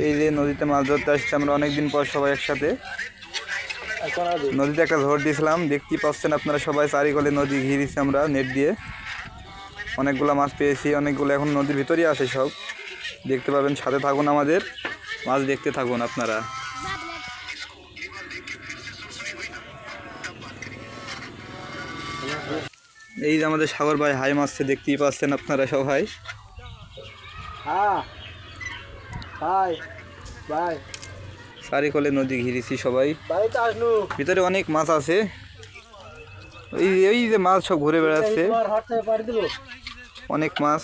এই যে নদীতে মাছ ধরতে আসছি আমরা অনেকদিন পর সবাই একসাথে। নদীতে একটা ঝড় দিয়েছিলাম, দেখতেই পাচ্ছেন আপনারা সবাই। চারিকলে নদী ঘিরেছি আমরা নেট দিয়ে, অনেকগুলো মাছ পেয়েছি। অনেকগুলো এখন নদীর ভিতরেই আছে সব, দেখতে পাবেন। সাথে থাকুন, আমাদের মাছ দেখতে থাকুন আপনারা। এই যে আমাদের সাগর ভাই হাই মারছে, দেখতেই পাচ্ছেন আপনারা সবাই। চারিকলে নদী ঘিরেছি সবাই, ভিতরে অনেক মাছ আছে। এই যে মাছ সব ঘুরে বেড়াচ্ছে, অনেক মাছ।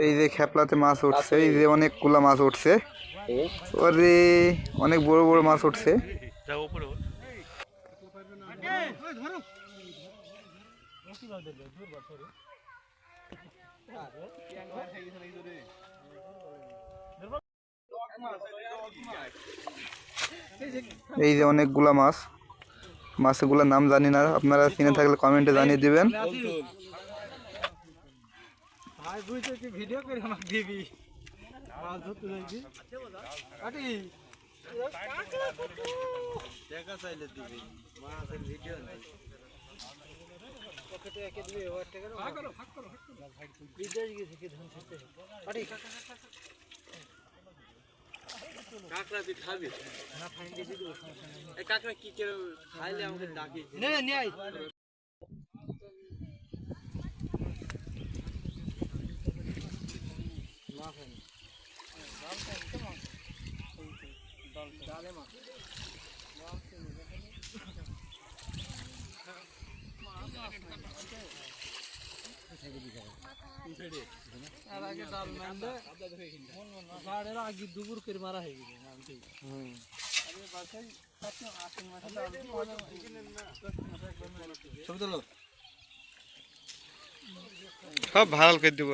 এই যে খেপলাতে মাছ উঠছে, এই যে অনেকগুলা মাছ উঠছে। ওরে অনেক বড় বড় মাছ উঠছে। এই যে অনেকগুলা মাছ, মাছগুলোর নাম জানি না, আপনারা চিনে থাকলে কমেন্টে জানিয়ে দিবেন। ভিডিও করে আমাকে দিবি, মাছ ধরতে যাইবি আটি টাকা চাইলে দিবি, মাছের ভিডিও নাই পকেটে একে দিবি। ওর টাকা ভাগ করো বিদেশ গেছে কি ধান ছিটতে আটি কাকড়া তুই খাবি না? ফাইন দিয়ে দিব। এই কাকড়া কি করে খাইলে আমাকে ডাকিস নে নে আই। দুপুর করে মারা হয়ে গেছে সব ভালো করে দেবো।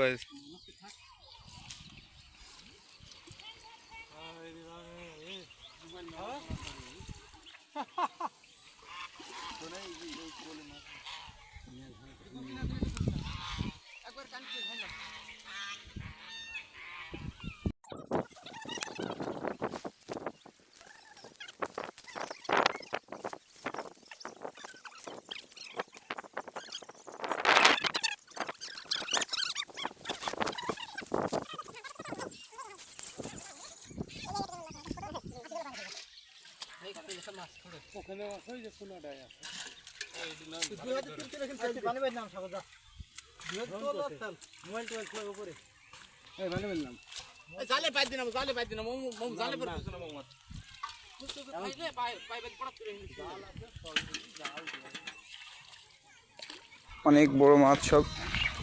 অনেক বড় মাছ সব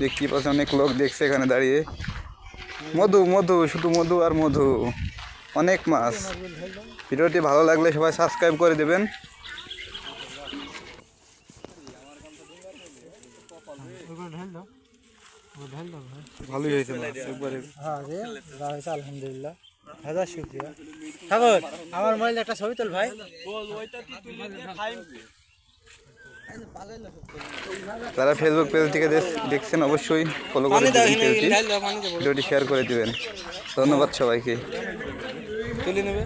দেখতে পাচ্ছেন, অনেক লোক দেখছে এখানে দাঁড়িয়ে। মধু মধু, শুধু মধু আর মধু, অনেক মাছ। ভিডিওটি ভালো লাগলে সবাই সাবস্ক্রাইব করে দেবেন। ভালোই হয়েছে একবারে, আলহামদুলিল্লাহ। হাজার শুকরিয়া। সাগর, আমার মোবাইলে একটা ছবি তোল ভাই। যারা ফেসবুক পেজ থেকে দেখছেন অবশ্যই ফলো করে দেবেন, ভিডিওটি শেয়ার করে দিবেন। ধন্যবাদ সবাইকে। তুলে নেবে।